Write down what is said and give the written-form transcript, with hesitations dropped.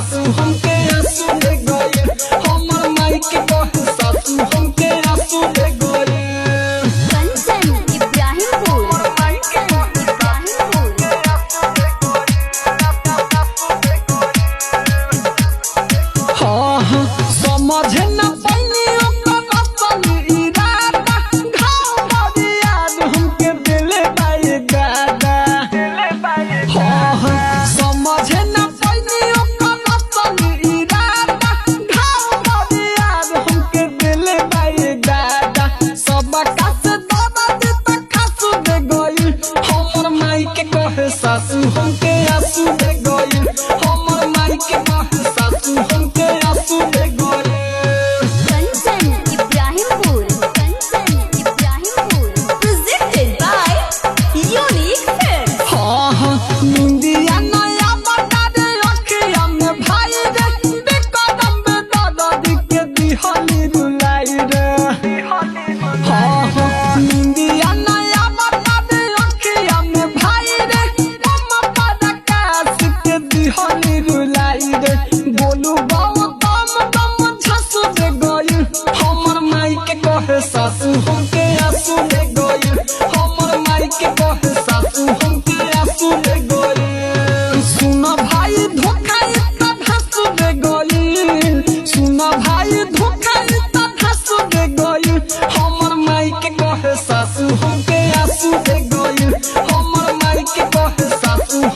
सासू हमके आंसू दे गए, हमर माई के कहे सासू हमके आंसू दे गए। कंचन इब्राहिमपुर, हाँ हाँ समझ न पैनी ओकर असली इरादा, घाव बड़ी याद हमके दिले बाए दादा। हाँ हाँ समझ न पैनी ओकर असली इरादा, घाव बड़ी याद हमके दिले बाए दादा। सबका से दर्द तक खासू दे गई, हमर माई के कहे सासू हमके आंसू दे गई, हमर माई के कहे सासू हमके आंसू दे गई। Kanchan Ibrahimpur, presented by Unique Films। हाँ हाँ निंदिया नया बता दे अखिया में भाई रे, बेकदम दादा दी के दिहाली रुलाई रे। हाँ हाँ निंदिया नया बता दे अखिया में भाई रे, मम्मा पादा कास के दिहाली रुलाई रे। बोलू बाऊ दम दम झसू दे गई, हमर माई के कहे सासू हम